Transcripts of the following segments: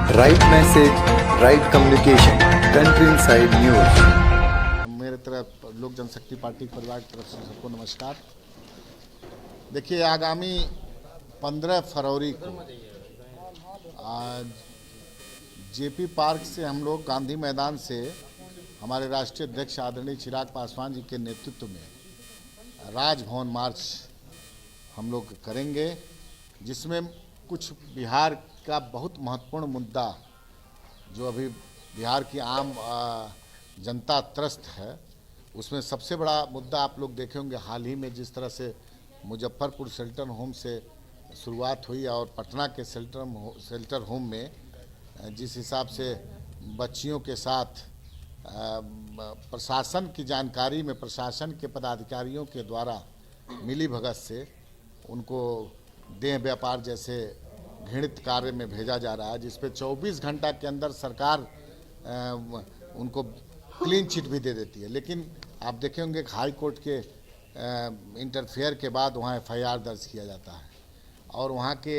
Right message, right communication, country inside news. मेरे तरफ लोक जनशक्ति पार्टी परिवार की तरफ से सबको नमस्कार। देखिए, आगामी 15 फरवरी को आज जेपी पार्क से हम लोग गांधी मैदान से हमारे राष्ट्रीय अध्यक्ष आदरणीय चिराग पासवान जी के नेतृत्व में राजभवन मार्च हम लोग करेंगे, जिसमें कुछ बिहार का बहुत महत्वपूर्ण मुद्दा जो अभी बिहार की आम जनता त्रस्त है, उसमें सबसे बड़ा मुद्दा आप लोग देखे होंगे। हाल ही में जिस तरह से मुजफ्फरपुर शेल्टर होम से शुरुआत हुई और पटना के शेल्टर होम में जिस हिसाब से बच्चियों के साथ प्रशासन की जानकारी में प्रशासन के पदाधिकारियों के द्वारा मिली भगत से उनको देह व्यापार जैसे घृणित कार्य में भेजा जा रहा है, जिस पे 24 घंटा के अंदर सरकार उनको क्लीन चिट भी दे देती है। लेकिन आप देखे होंगे हाई कोर्ट के इंटरफेयर के बाद वहाँ एफआईआर दर्ज किया जाता है और वहाँ के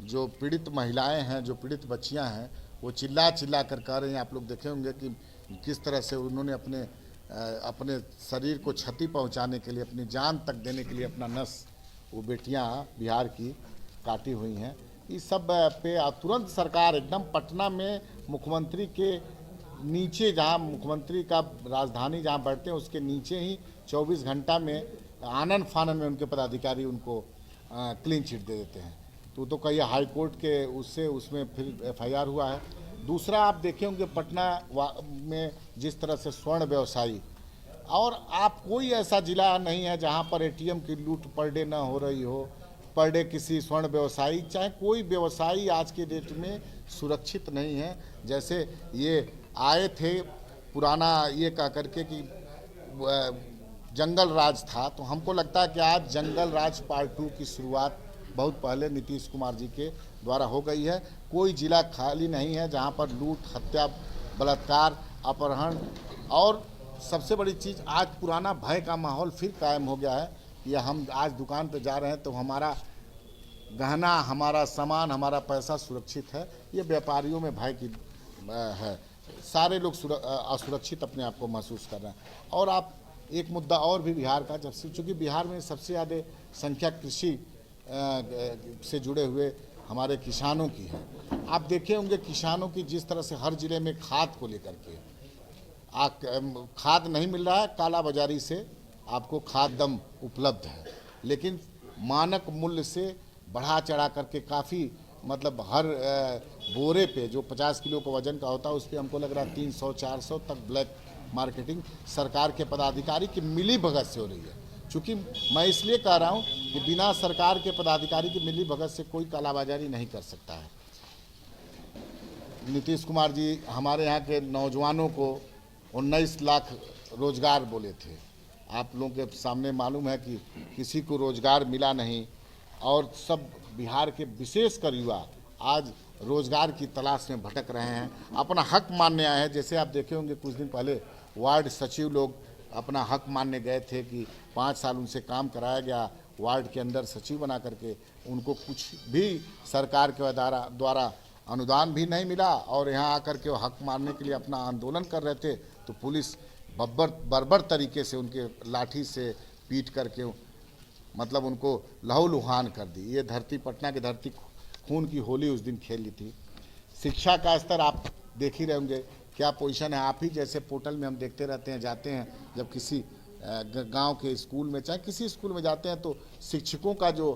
जो पीड़ित महिलाएं हैं, जो पीड़ित बच्चियां हैं, वो चिल्ला चिल्ला कर कह रहे हैं। आप लोग देखे होंगे कि किस तरह से उन्होंने अपने शरीर को क्षति पहुंचाने के लिए, अपनी जान तक देने के लिए अपना नस वो बेटियां बिहार की काटी हुई हैं। इस सब पे तुरंत सरकार एकदम पटना में मुख्यमंत्री के नीचे, जहां मुख्यमंत्री का राजधानी जहां बैठते हैं उसके नीचे ही 24 घंटा में आनन फानन में उनके पदाधिकारी उनको क्लीन चिट दे देते हैं। तो कहिए हाई कोर्ट के उसमें फिर एफआईआर हुआ है। दूसरा, आप देखे होंगे पटना में जिस तरह से स्वर्ण व्यवसायी, और आप कोई ऐसा जिला नहीं है जहां पर एटीएम की लूट पर डे ना हो रही हो। पर डे किसी स्वर्ण व्यवसायी, चाहे कोई व्यवसायी आज के डेट में सुरक्षित नहीं है। जैसे ये आए थे पुराना ये कह करके कि जंगल राज था, तो हमको लगता है कि आज जंगल राज पार्ट 2 की शुरुआत बहुत पहले नीतीश कुमार जी के द्वारा हो गई है। कोई जिला खाली नहीं है जहां पर लूट, हत्या, बलात्कार, अपहरण, और सबसे बड़ी चीज़ आज पुराना भय का माहौल फिर कायम हो गया है। या हम आज दुकान पर जा रहे हैं तो हमारा गहना, हमारा सामान, हमारा पैसा सुरक्षित है। ये व्यापारियों में भय की है। सारे लोग असुरक्षित अपने आप को महसूस कर रहे हैं। और आप एक मुद्दा और भी बिहार का, जब से चूँकि बिहार में सबसे ज़्यादा संख्या कृषि से जुड़े हुए हमारे किसानों की है। आप देखे होंगे किसानों की जिस तरह से हर जिले में खाद को लेकर के खाद नहीं मिल रहा है, काला बाजारी से आपको खाद दम उपलब्ध है, लेकिन मानक मूल्य से बढ़ा चढ़ा करके काफ़ी, मतलब हर बोरे पे जो 50 किलो का वजन का होता है उस पर हमको लग रहा है 300-400 तक ब्लैक मार्केटिंग सरकार के पदाधिकारी की मिली भगत से हो रही है। चूँकि मैं इसलिए कह रहा हूँ कि बिना सरकार के पदाधिकारी की मिली भगत से कोई कालाबाजारी नहीं कर सकता है। नीतीश कुमार जी हमारे यहाँ के नौजवानों को 19 लाख रोजगार बोले थे। आप लोगों के सामने मालूम है कि किसी को रोजगार मिला नहीं, और सब बिहार के विशेषकर युवा आज रोजगार की तलाश में भटक रहे हैं, अपना हक मानने आए हैं। जैसे आप देखे होंगे कुछ दिन पहले वार्ड सचिव लोग अपना हक मानने गए थे कि 5 साल उनसे काम कराया गया, वार्ड के अंदर सचिव बना करके उनको कुछ भी सरकार के द्वारा अनुदान भी नहीं मिला, और यहाँ आकर के वो हक मारने के लिए अपना आंदोलन कर रहे थे तो पुलिस बर्बर तरीके से उनके लाठी से पीट करके मतलब उनको लहूलुहान कर दी। ये धरती, पटना की धरती खून की होली उस दिन खेली थी। शिक्षा का स्तर आप देख ही रहे होंगे क्या पोजीशन है। आप ही जैसे पोर्टल में हम देखते रहते हैं, जाते हैं जब किसी गांव के स्कूल में, चाहे किसी स्कूल में जाते हैं, तो शिक्षकों का जो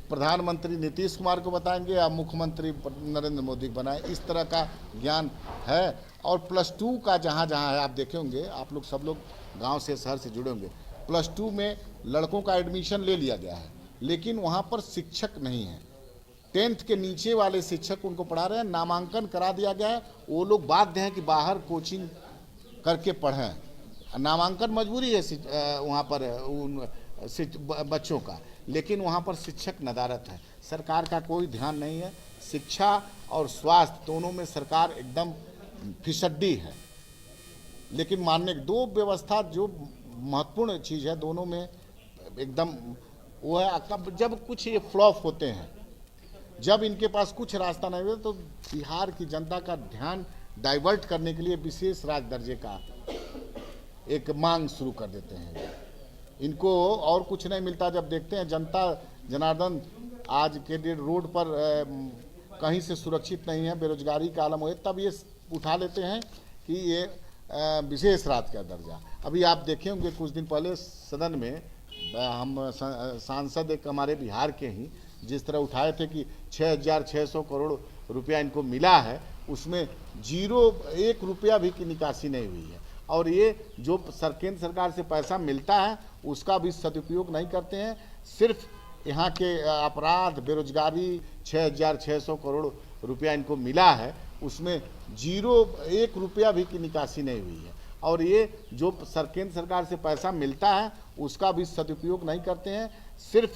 प्रधानमंत्री नीतीश कुमार को बताएंगे या मुख्यमंत्री नरेंद्र मोदी को बनाए, इस तरह का ज्ञान है। और +2 का जहाँ जहाँ है, आप देखे होंगे, आप लोग सब लोग गांव से शहर से जुड़े होंगे, +2 में लड़कों का एडमिशन ले लिया गया है, लेकिन वहाँ पर शिक्षक नहीं है। 10th के नीचे वाले शिक्षक उनको पढ़ा रहे हैं, नामांकन करा दिया गया है। वो लोग बाध्य हैं कि बाहर कोचिंग करके पढ़ें, नामांकन मजबूरी है वहाँ पर उन बच्चों का, लेकिन वहाँ पर शिक्षक नदारत है। सरकार का कोई ध्यान नहीं है। शिक्षा और स्वास्थ्य दोनों में सरकार एकदम फिसड्डी है। लेकिन मानने दो व्यवस्था जो महत्वपूर्ण चीज़ है, दोनों में एकदम वो है। जब कुछ ये फ्लॉप होते हैं जब इनके पास कुछ रास्ता नहीं हुआ तो बिहार की जनता का ध्यान डाइवर्ट करने के लिए विशेष राज्य दर्जे का एक मांग शुरू कर देते हैं। इनको और कुछ नहीं मिलता। जब देखते हैं जनता जनार्दन आज के डेट रोड पर कहीं से सुरक्षित नहीं है, बेरोजगारी का आलम हो, तब ये उठा लेते हैं कि ये विशेष राज्य का दर्जा। अभी आप देखे होंगे कुछ दिन पहले सदन में हम सांसद एक हमारे बिहार के ही जिस तरह उठाए थे कि 6,600 करोड़ रुपया इनको मिला है, उसमें 1 रुपया भी की निकासी नहीं हुई है। और ये जो केंद्र सरकार से पैसा मिलता है उसका भी सदुपयोग नहीं करते हैं। सिर्फ यहाँ के अपराध, बेरोजगारी, 6,600 करोड़ रुपया इनको मिला है, उसमें 1 रुपया भी की निकासी नहीं हुई है। और ये जो केंद्र सरकार से पैसा मिलता है उसका भी सदुपयोग नहीं करते हैं। सिर्फ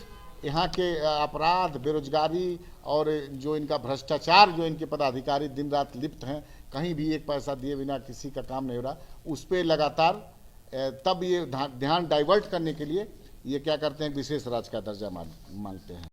यहाँ के अपराध, बेरोजगारी और जो इनका भ्रष्टाचार, जो इनके पदाधिकारी दिन रात लिप्त हैं, कहीं भी एक पैसा दिए बिना किसी का काम नहीं हो रहा, उस पर लगातार तब ये ध्यान डाइवर्ट करने के लिए ये क्या करते हैं, विशेष राज्य का दर्जा मांगते हैं।